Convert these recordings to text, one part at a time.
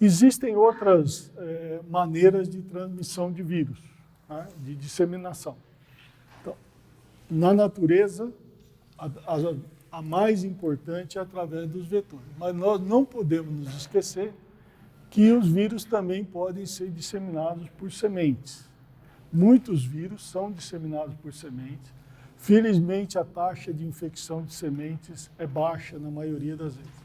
Existem outras maneiras de transmissão de vírus, né, de disseminação. Então, na natureza, a mais importante é através dos vetores. Mas nós não podemos nos esquecer que os vírus também podem ser disseminados por sementes. Muitos vírus são disseminados por sementes. Felizmente, a taxa de infecção de sementes é baixa na maioria das vezes.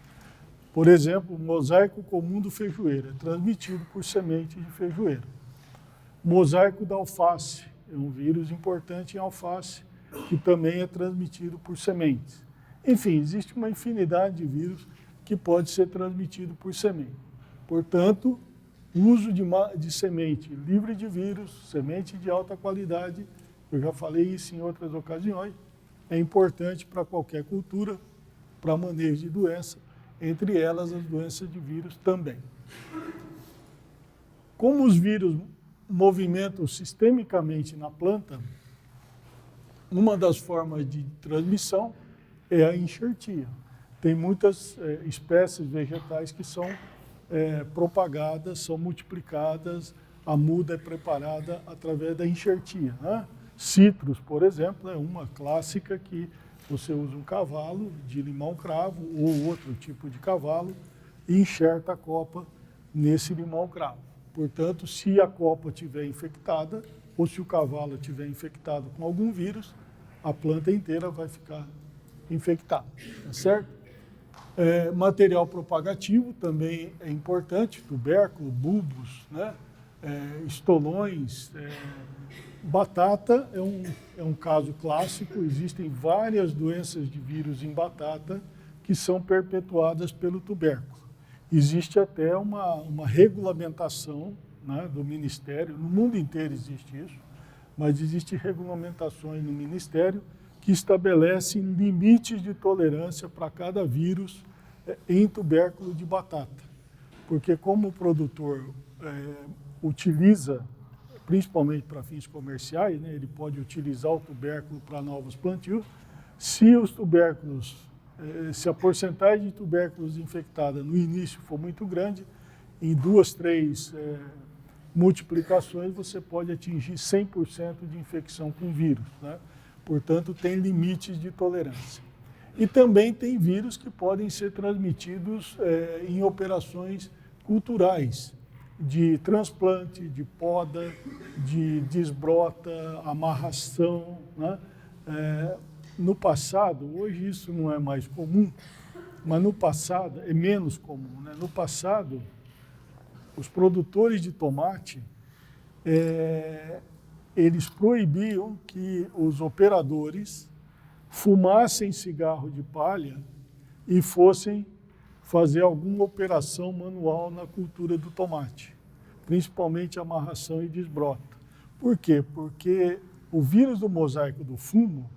Por exemplo, o mosaico comum do feijoeiro é transmitido por semente de feijoeiro. Mosaico da alface é um vírus importante em alface, que também é transmitido por sementes. Enfim, existe uma infinidade de vírus que pode ser transmitido por semente. Portanto, o uso de semente livre de vírus, semente de alta qualidade, eu já falei isso em outras ocasiões, é importante para qualquer cultura, para manejo de doença, entre elas as doenças de vírus também. Como os vírus movimentam sistemicamente na planta, uma das formas de transmissão é a enxertia. Tem muitas espécies vegetais que são propagadas, são multiplicadas, a muda é preparada através da enxertia, né? Citros, por exemplo, é uma clássica que você usa um cavalo de limão-cravo ou outro tipo de cavalo e enxerta a copa nesse limão-cravo. Portanto, se a copa estiver infectada ou se o cavalo estiver infectado com algum vírus, a planta inteira vai ficar infectada, tá certo? Material propagativo também é importante, tubérculo, bulbos, né? Estolões, batata é um caso clássico, existem várias doenças de vírus em batata que são perpetuadas pelo tubérculo. Existe até uma regulamentação, né, do Ministério, no mundo inteiro existe isso, mas existem regulamentações no Ministério que estabelecem limites de tolerância para cada vírus em tubérculo de batata. Porque como o produtor utiliza, principalmente para fins comerciais, né, ele pode utilizar o tubérculo para novos plantios, se os tubérculos, se a porcentagem de tubérculos infectada no início for muito grande, em 2, 3 multiplicações você pode atingir 100% de infecção com vírus, né? Portanto, tem limites de tolerância. E também tem vírus que podem ser transmitidos em operações culturais, de transplante, de poda, de desbrota, amarração, né? No passado, hoje isso não é mais comum, mas no passado, é menos comum, né? No passado, os produtores de tomate, eles proibiam que os operadores fumassem cigarro de palha e fossem fazer alguma operação manual na cultura do tomate, principalmente amarração e desbrota. Por quê? Porque o vírus do mosaico do fumo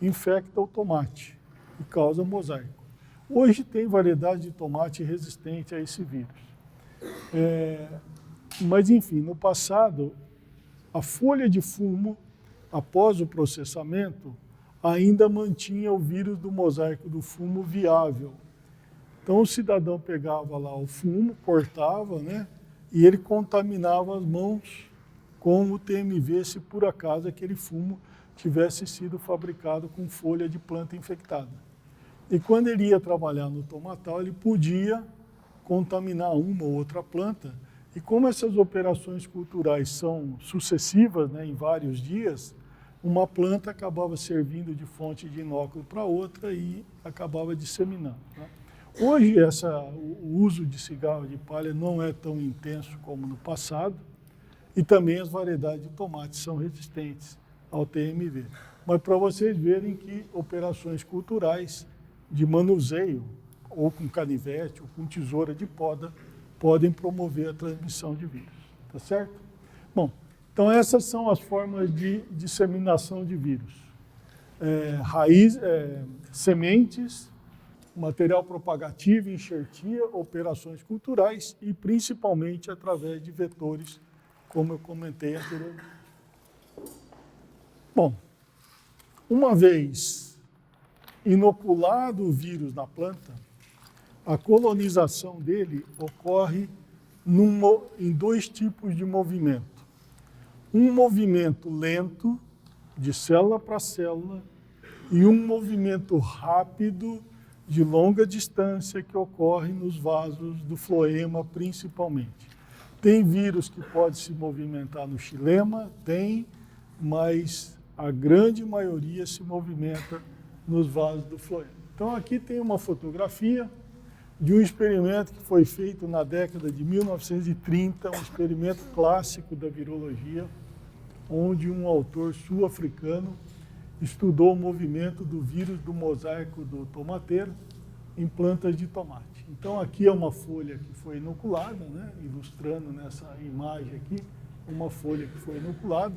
infecta o tomate e causa mosaico. Hoje tem variedade de tomate resistente a esse vírus. Mas, enfim, no passado, a folha de fumo, após o processamento, ainda mantinha o vírus do mosaico do fumo viável. Então, o cidadão pegava lá o fumo, cortava, né, e ele contaminava as mãos com o TMV se por acaso aquele fumo tivesse sido fabricado com folha de planta infectada. E quando ele ia trabalhar no tomatal, ele podia contaminar uma ou outra planta. E como essas operações culturais são sucessivas, né, em vários dias, uma planta acabava servindo de fonte de inóculo para outra e acabava disseminando, né? Hoje, o uso de cigarro de palha não é tão intenso como no passado e também as variedades de tomates são resistentes ao TMV. Mas para vocês verem que operações culturais de manuseio, ou com canivete, ou com tesoura de poda, podem promover a transmissão de vírus, tá certo? Bom, então essas são as formas de disseminação de vírus. Sementes, material propagativo, enxertia, operações culturais e principalmente através de vetores, como eu comentei anteriormente. Bom, uma vez inoculado o vírus na planta, a colonização dele ocorre em dois tipos de movimento. Um movimento lento, de célula para célula, e um movimento rápido, de longa distância, que ocorre nos vasos do floema, principalmente. Tem vírus que pode se movimentar no xilema, tem, mas a grande maioria se movimenta nos vasos do floema. Então, aqui tem uma fotografia de um experimento que foi feito na década de 1930, um experimento clássico da virologia, onde um autor sul-africano estudou o movimento do vírus do mosaico do tomateiro em plantas de tomate. Então, aqui é uma folha que foi inoculada, né, ilustrando nessa imagem aqui, uma folha que foi inoculada.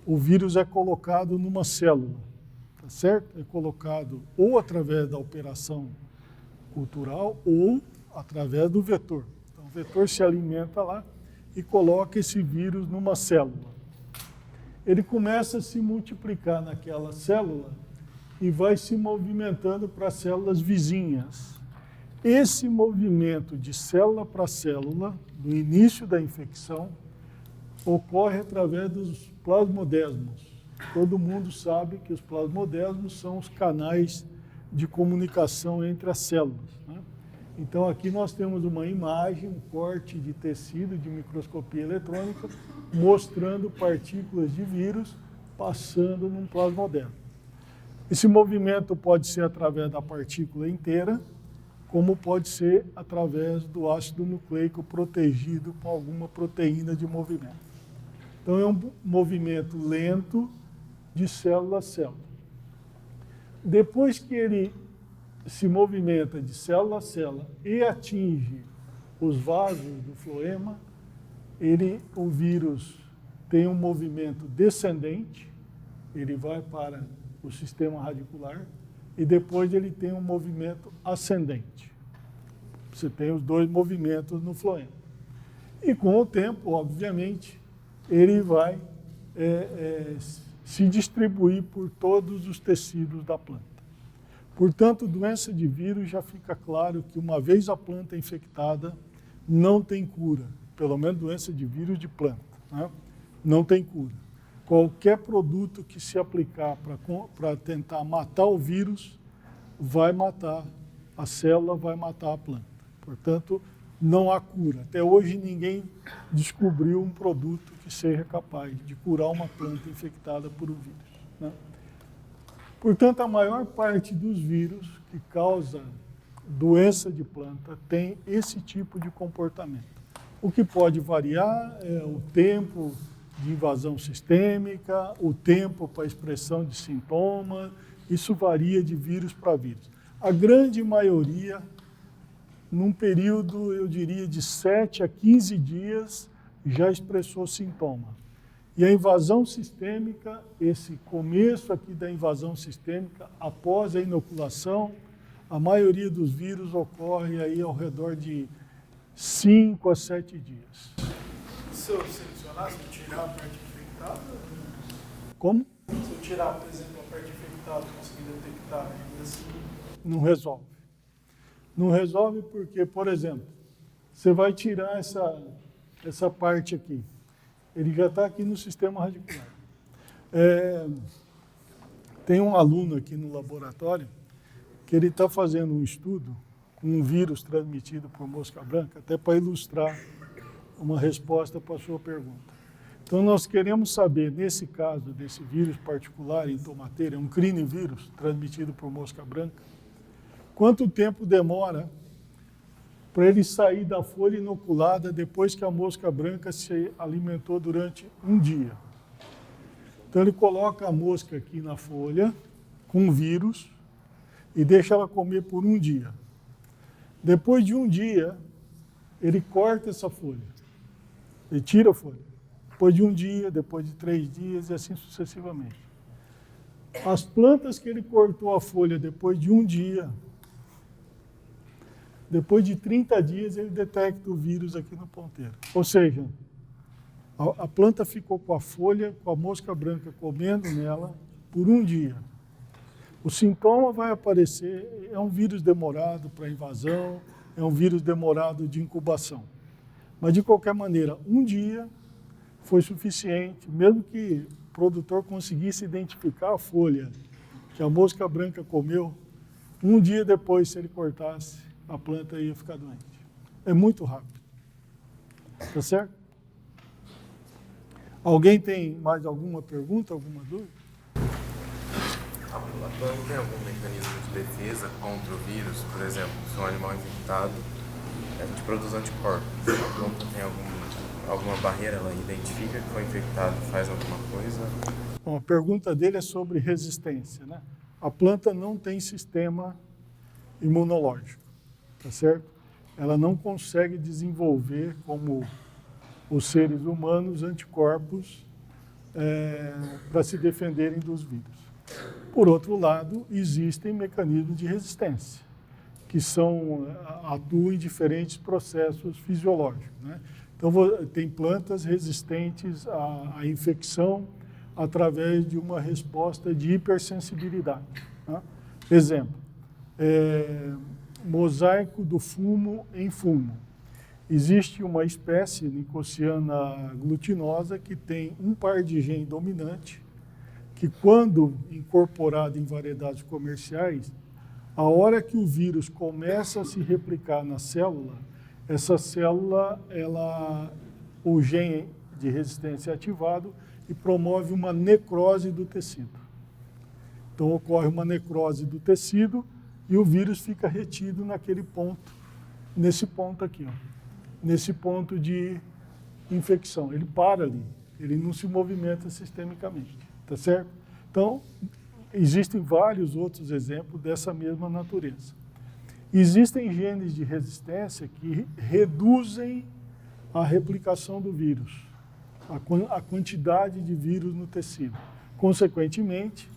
O vírus é colocado numa célula, tá certo? É colocado ou através da operação cultural ou através do vetor. Então, o vetor se alimenta lá e coloca esse vírus numa célula. Ele começa a se multiplicar naquela célula e vai se movimentando para células vizinhas. Esse movimento de célula para célula, do início da infecção, ocorre através dos plasmodesmos. Todo mundo sabe que os plasmodesmos são os canais de comunicação entre as células, né? Então, aqui nós temos uma imagem, um corte de tecido de microscopia eletrônica, mostrando partículas de vírus passando num plasmodesmo. Esse movimento pode ser através da partícula inteira, como pode ser através do ácido nucleico protegido com alguma proteína de movimento. Então, é um movimento lento de célula a célula. Depois que ele se movimenta de célula a célula e atinge os vasos do floema, o vírus tem um movimento descendente, ele vai para o sistema radicular, e depois ele tem um movimento ascendente. Você tem os dois movimentos no floema. E com o tempo, obviamente, ele vai se distribuir por todos os tecidos da planta. Portanto, doença de vírus já fica claro que uma vez a planta infectada, não tem cura. Pelo menos doença de vírus de planta, né? Não tem cura. Qualquer produto que se aplicar para tentar matar o vírus, vai matar a célula, vai matar a planta. Portanto, não há cura. Até hoje ninguém descobriu um produto que seja capaz de curar uma planta infectada por um vírus, né? Portanto, a maior parte dos vírus que causam doença de planta tem esse tipo de comportamento. O que pode variar é o tempo de invasão sistêmica, o tempo para expressão de sintoma, isso varia de vírus para vírus. A grande maioria, num período, eu diria, de 7 a 15 dias, já expressou sintoma. E a invasão sistêmica, esse começo aqui da invasão sistêmica, após a inoculação, a maioria dos vírus ocorre aí ao redor de 5 a 7 dias. Se eu selecionar, se eu tirar a parte infectada? Como? Se eu tirar, por exemplo, a parte infectada, conseguir detectar ainda assim? Não resolve. Não resolve porque, por exemplo, você vai tirar essa parte aqui. Ele já está aqui no sistema radicular. Tem um aluno aqui no laboratório que ele está fazendo um estudo com um vírus transmitido por mosca branca, até para ilustrar uma resposta para a sua pergunta. Então, nós queremos saber, nesse caso desse vírus particular em tomateira, é um crinivírus transmitido por mosca branca, quanto tempo demora para ele sair da folha inoculada depois que a mosca branca se alimentou durante um dia. Então, ele coloca a mosca aqui na folha, com vírus, e deixa ela comer por um dia. Depois de um dia, ele corta essa folha, ele tira a folha. Depois de um dia, depois de 3 dias, e assim sucessivamente. As plantas que ele cortou a folha depois de um dia, depois de 30 dias, ele detecta o vírus aqui no ponteiro. Ou seja, a planta ficou com a folha, com a mosca branca comendo nela, por um dia. O sintoma vai aparecer, é um vírus demorado para invasão, é um vírus demorado de incubação. Mas, de qualquer maneira, um dia foi suficiente, mesmo que o produtor conseguisse identificar a folha que a mosca branca comeu, um dia depois, se ele cortasse, a planta ia ficar doente. É muito rápido. Tá certo? Alguém tem mais alguma pergunta, alguma dúvida? A planta tem algum mecanismo de defesa contra o vírus? Por exemplo, se um animal é infectado, a gente produz anticorpos. A planta tem alguma barreira, ela identifica que foi infectado e faz alguma coisa? Bom, a pergunta dele é sobre resistência, né? A planta não tem sistema imunológico, tá certo? Ela não consegue desenvolver, como os seres humanos, anticorpos para se defenderem dos vírus. Por outro lado, existem mecanismos de resistência, que atuam em diferentes processos fisiológicos, né? Então, tem plantas resistentes à infecção através de uma resposta de hipersensibilidade, né? Exemplo, mosaico do fumo em fumo. Existe uma espécie, Nicotiana glutinosa, que tem um par de gene dominante, que quando incorporado em variedades comerciais, a hora que o vírus começa a se replicar na célula, essa célula, o gene de resistência é ativado e promove uma necrose do tecido. Então, ocorre uma necrose do tecido e o vírus fica retido naquele ponto, nesse ponto aqui, ó, nesse ponto de infecção. Ele para ali, ele não se movimenta sistemicamente, tá certo? Então, existem vários outros exemplos dessa mesma natureza. Existem genes de resistência que reduzem a replicação do vírus, a quantidade de vírus no tecido. Consequentemente,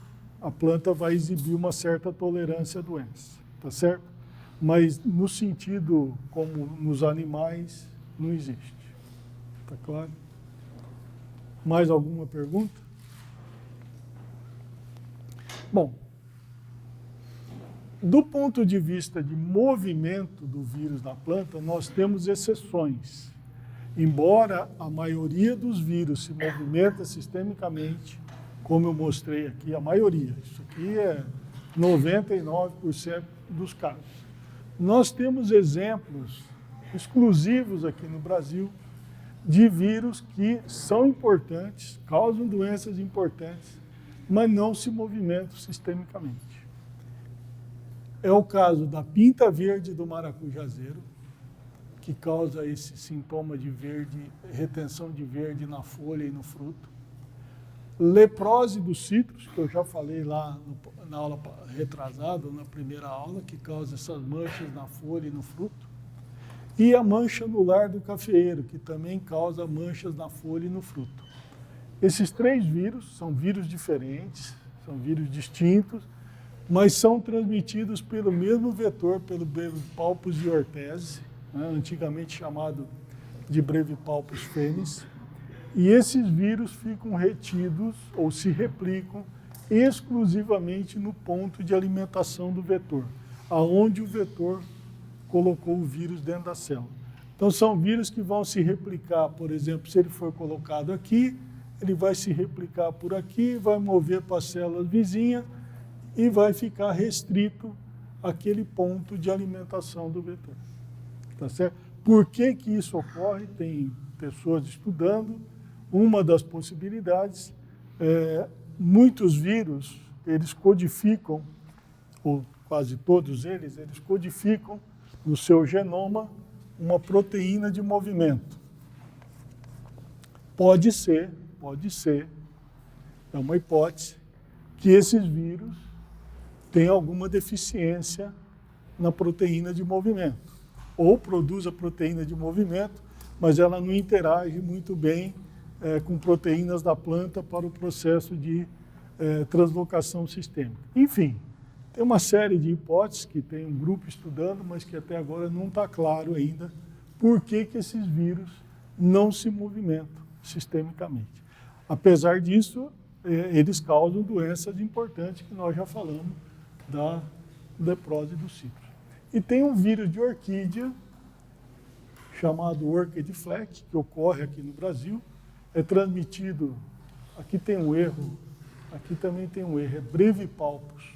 a planta vai exibir uma certa tolerância à doença, tá certo? Mas no sentido como nos animais, não existe. Tá claro? Mais alguma pergunta? Bom, do ponto de vista de movimento do vírus na planta, nós temos exceções. Embora a maioria dos vírus se movimenta sistemicamente, como eu mostrei aqui, a maioria, isso aqui é 99% dos casos. Nós temos exemplos exclusivos aqui no Brasil de vírus que são importantes, causam doenças importantes, mas não se movimentam sistemicamente. É o caso da pinta verde do maracujazeiro, que causa esse sintoma de verde, retenção de verde na folha e no fruto. Leprose dos citros, que eu já falei lá na aula retrasada, na primeira aula, que causa essas manchas na folha e no fruto. E a mancha anular do cafeeiro, que também causa manchas na folha e no fruto. Esses três vírus são vírus diferentes, são vírus distintos, mas são transmitidos pelo mesmo vetor, pelo Brevipalpus iortese, né, antigamente chamado de Brevipalpus fenis. E esses vírus ficam retidos ou se replicam exclusivamente no ponto de alimentação do vetor, aonde o vetor colocou o vírus dentro da célula. Então, são vírus que vão se replicar, por exemplo, se ele for colocado aqui, ele vai se replicar por aqui, vai mover para as células vizinhas e vai ficar restrito àquele ponto de alimentação do vetor. Tá certo? Por que que isso ocorre? Tem pessoas estudando. Uma das possibilidades, muitos vírus, eles codificam, ou quase todos eles codificam no seu genoma uma proteína de movimento. Pode ser, é uma hipótese, que esses vírus têm alguma deficiência na proteína de movimento. Ou produz a proteína de movimento, mas ela não interage muito bem com proteínas da planta para o processo de translocação sistêmica. Enfim, tem uma série de hipóteses que tem um grupo estudando, mas que até agora não está claro ainda por que que esses vírus não se movimentam sistemicamente. Apesar disso, eles causam doenças importantes que nós já falamos da leprose dos citros. E tem um vírus de orquídea, chamado Orchid Flek, que ocorre aqui no Brasil. É transmitido, aqui tem um erro, aqui também tem um erro, é Brevipalpus.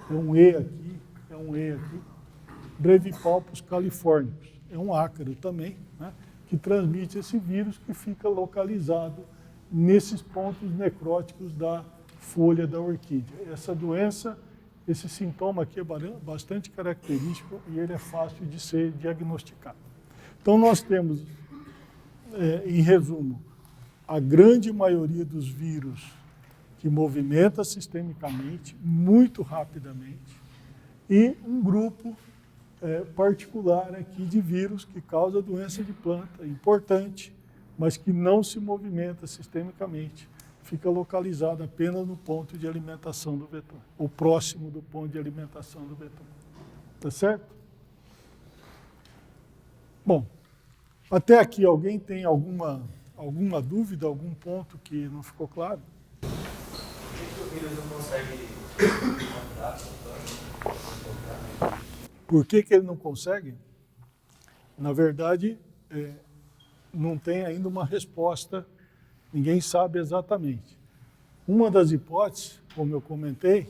É um E aqui, é um E aqui. Brevipalpus californicus. É um ácaro também, né, que transmite esse vírus que fica localizado nesses pontos necróticos da folha da orquídea. Essa doença, esse sintoma aqui é bastante característico e ele é fácil de ser diagnosticado. Então, nós temos, em resumo, a grande maioria dos vírus que movimenta sistemicamente, muito rapidamente, e um grupo particular aqui de vírus que causa doença de planta, importante, mas que não se movimenta sistemicamente, fica localizado apenas no ponto de alimentação do vetor, ou próximo do ponto de alimentação do vetor. Tá certo? Bom, até aqui alguém tem alguma dúvida, algum ponto que não ficou claro? Por que o vírus não consegue matar? Por que ele não consegue? Na verdade, não tem ainda uma resposta, ninguém sabe exatamente. Uma das hipóteses, como eu comentei,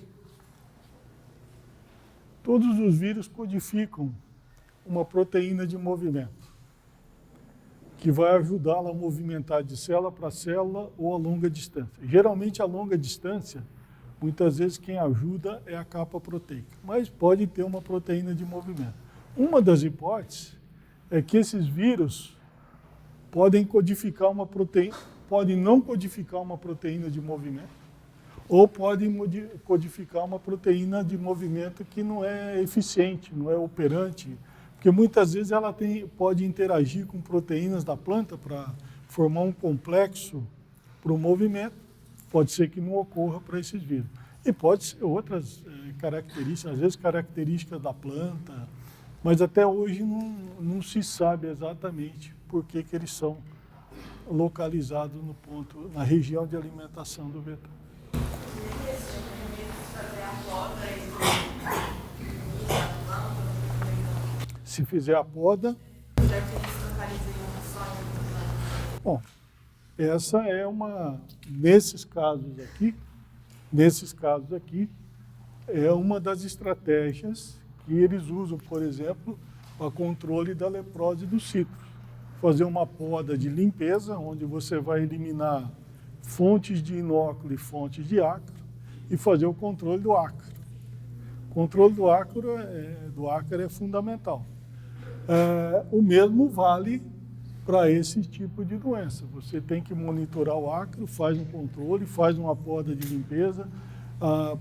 todos os vírus codificam uma proteína de movimento, que vai ajudá-la a movimentar de célula para célula ou a longa distância. Geralmente, a longa distância, muitas vezes quem ajuda é a capa proteica, mas pode ter uma proteína de movimento. Uma das hipóteses é que esses vírus podem codificar uma proteína, podem não codificar uma proteína de movimento, ou podem codificar uma proteína de movimento que não é eficiente, não é operante, porque muitas vezes ela pode interagir com proteínas da planta para formar um complexo para o movimento. Pode ser que não ocorra para esses vírus. E pode ser outras características, às vezes características da planta, mas até hoje não se sabe exatamente por que eles são localizados no ponto, na região de alimentação do vetor. Se fizer a poda... Bom, essa é nesses casos aqui, é uma das estratégias que eles usam, por exemplo, para controle da leprose dos citros. Fazer uma poda de limpeza, onde você vai eliminar fontes de inóculo e fontes de ácaro, e fazer o controle do ácaro. O controle do ácaro é fundamental. O mesmo vale para esse tipo de doença. Você tem que monitorar o ácaro, faz um controle, faz uma poda de limpeza.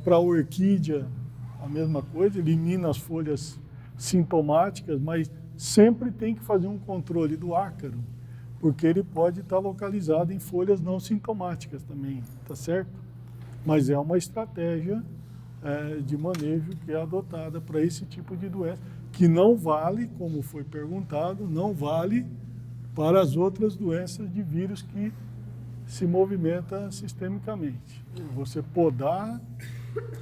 Para a orquídea, a mesma coisa, elimina as folhas sintomáticas, mas sempre tem que fazer um controle do ácaro, porque ele pode estar localizado em folhas não sintomáticas também, tá certo? Mas é uma estratégia de manejo que é adotada para esse tipo de doença, que não vale, como foi perguntado, não vale para as outras doenças de vírus que se movimentam sistemicamente. Você podar,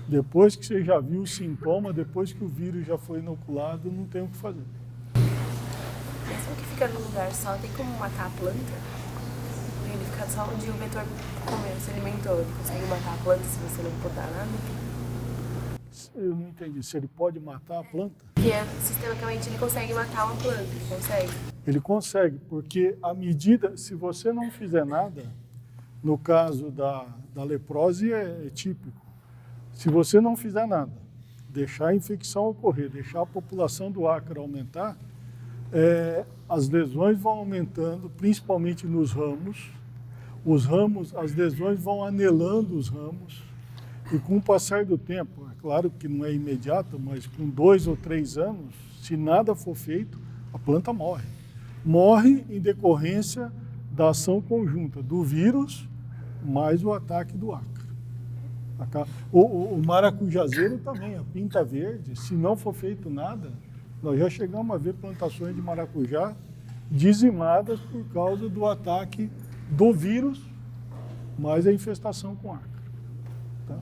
depois que você já viu o sintoma, depois que o vírus já foi inoculado, não tem o que fazer. Mesmo que fica num lugar só, tem como matar a planta? Ele fica só onde o vetor comeu, se alimentou, ele consegue matar a planta se você não podar nada? Eu não entendi. Se ele pode matar a planta? Porque sistemicamente ele consegue matar uma planta, ele consegue? Ele consegue, porque à medida, se você não fizer nada, no caso da leprose é típico. Se você não fizer nada, deixar a infecção ocorrer, deixar a população do ácaro aumentar, as lesões vão aumentando, principalmente nos ramos. As lesões vão anelando os ramos. E com o passar do tempo, é claro que não é imediato, mas com 2 ou 3 anos, se nada for feito, a planta morre. Morre em decorrência da ação conjunta do vírus mais o ataque do ácaro. O maracujazeiro também, a pinta verde, se não for feito nada, nós já chegamos a ver plantações de maracujá dizimadas por causa do ataque do vírus mais a infestação com ácaro. Tá?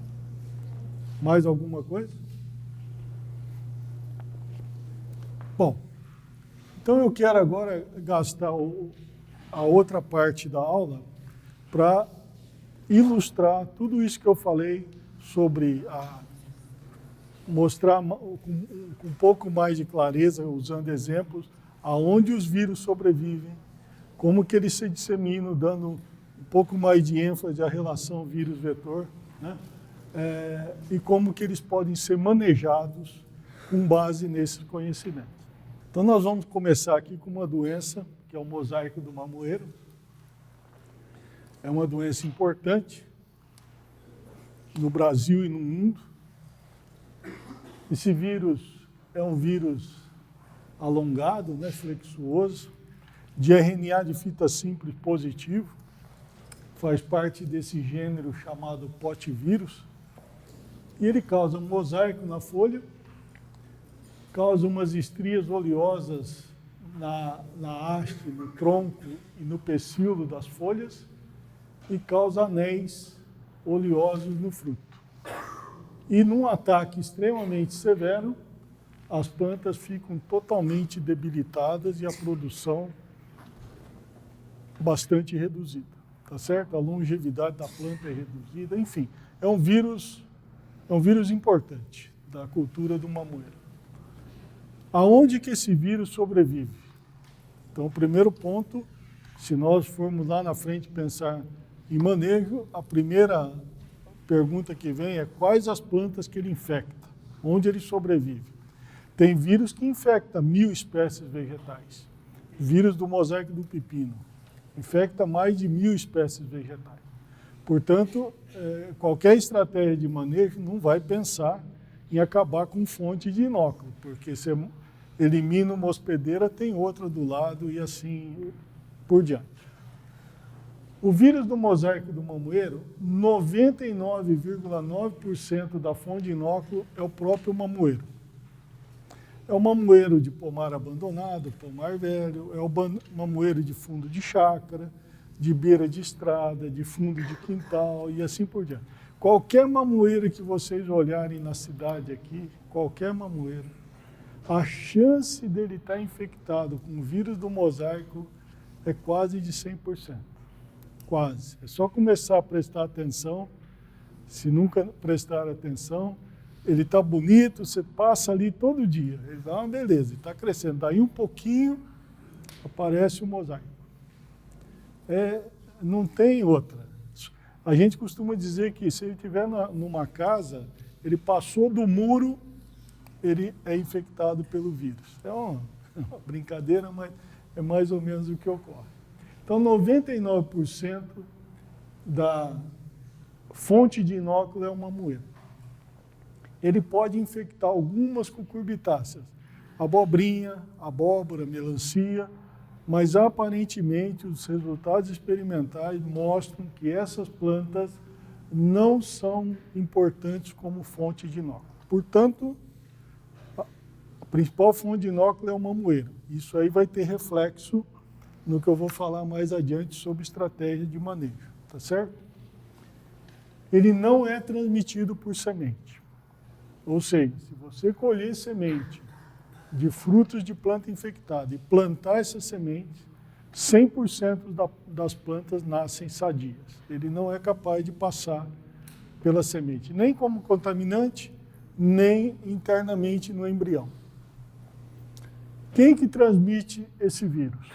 Mais alguma coisa? Bom, então eu quero agora gastar a outra parte da aula para ilustrar tudo isso que eu falei sobre mostrar com um pouco mais de clareza, usando exemplos, aonde os vírus sobrevivem, como que eles se disseminam, dando um pouco mais de ênfase à relação vírus-vetor, né? E como que eles podem ser manejados com base nesses conhecimentos. Então nós vamos começar aqui com uma doença, que é o mosaico do mamoeiro. É uma doença importante no Brasil e no mundo. Esse vírus é um vírus alongado, né, flexuoso, de RNA de fita simples positivo, faz parte desse gênero chamado potivírus, e ele causa um mosaico na folha, causa umas estrias oleosas na haste, no tronco e no pecíolo das folhas, e causa anéis oleosos no fruto. E num ataque extremamente severo, as plantas ficam totalmente debilitadas e a produção bastante reduzida, tá certo? A longevidade da planta é reduzida, enfim, é um vírus importante da cultura do mamoeiro. Aonde que esse vírus sobrevive? Então, o primeiro ponto, se nós formos lá na frente pensar em manejo, a primeira pergunta que vem é quais as plantas que ele infecta, onde ele sobrevive. Tem vírus que infecta 1000 espécies vegetais. Vírus do mosaico do pepino infecta mais de 1000 espécies vegetais. Portanto, qualquer estratégia de manejo não vai pensar em acabar com fonte de inóculo, porque você elimina uma hospedeira, tem outra do lado e assim por diante. O vírus do mosaico do mamoeiro, 99,9% da fonte de inóculo é o próprio mamoeiro. É o mamoeiro de pomar abandonado, pomar velho, é o mamoeiro de fundo de chácara, de beira de estrada, de fundo de quintal e assim por diante. Qualquer mamoeiro que vocês olharem na cidade aqui, qualquer mamoeiro, a chance dele estar infectado com o vírus do mosaico é quase de 100%. Quase. É só começar a prestar atenção. Se nunca prestar atenção, ele está bonito, você passa ali todo dia. Ele dá uma beleza, está crescendo. Daí um pouquinho, aparece o mosaico. Não tem outra. A gente costuma dizer que se ele estiver numa casa, ele passou do muro, ele é infectado pelo vírus. É uma brincadeira, mas é mais ou menos o que ocorre. Então, 99% da fonte de inóculo é o mamoeiro. Ele pode infectar algumas cucurbitáceas, abobrinha, abóbora, melancia, mas aparentemente os resultados experimentais mostram que essas plantas não são importantes como fonte de inóculo. Portanto, a principal fonte de inóculo é o mamoeiro. Isso aí vai ter reflexo no que eu vou falar mais adiante sobre estratégia de manejo, tá certo? Ele não é transmitido por semente. Ou seja, se você colher semente de frutos de planta infectada e plantar essa semente, 100% das plantas nascem sadias. Ele não é capaz de passar pela semente, nem como contaminante, nem internamente no embrião. Quem que transmite esse vírus?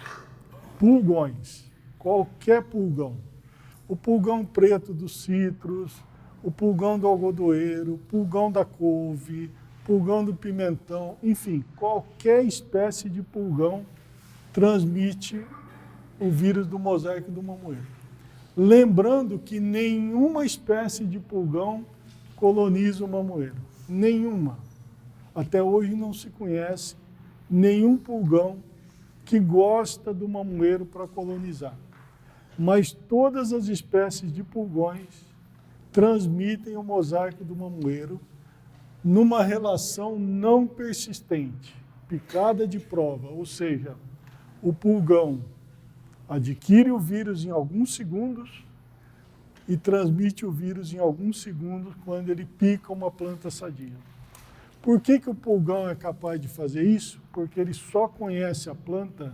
Pulgões, qualquer pulgão. O pulgão preto dos citros, o pulgão do algodoeiro, o pulgão da couve, pulgão do pimentão, enfim, qualquer espécie de pulgão transmite o vírus do mosaico do mamoeiro. Lembrando que nenhuma espécie de pulgão coloniza o mamoeiro. Nenhuma. Até hoje não se conhece nenhum pulgão que gosta do mamoeiro para colonizar. Mas todas as espécies de pulgões transmitem o mosaico do mamoeiro numa relação não persistente, picada de prova, ou seja, o pulgão adquire o vírus em alguns segundos e transmite o vírus em alguns segundos quando ele pica uma planta sadia. Por que o pulgão é capaz de fazer isso? Porque ele só conhece a planta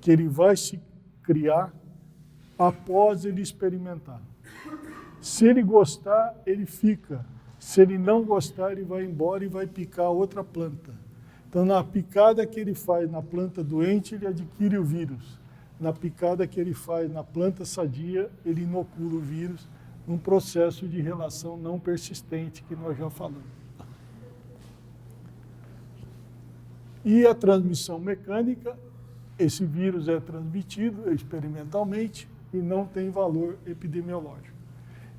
que ele vai se criar após ele experimentar. Se ele gostar, ele fica. Se ele não gostar, ele vai embora e vai picar outra planta. Então, na picada que ele faz na planta doente, ele adquire o vírus. Na picada que ele faz na planta sadia, ele inocula o vírus num processo de relação não persistente que nós já falamos. E a transmissão mecânica, esse vírus é transmitido experimentalmente e não tem valor epidemiológico.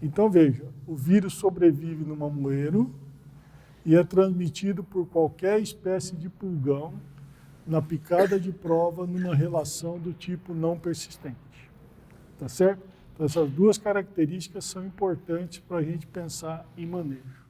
Então, veja, o vírus sobrevive no mamoeiro e é transmitido por qualquer espécie de pulgão na picada de prova numa relação do tipo não persistente. Tá certo? Então, essas duas características são importantes para a gente pensar em manejo.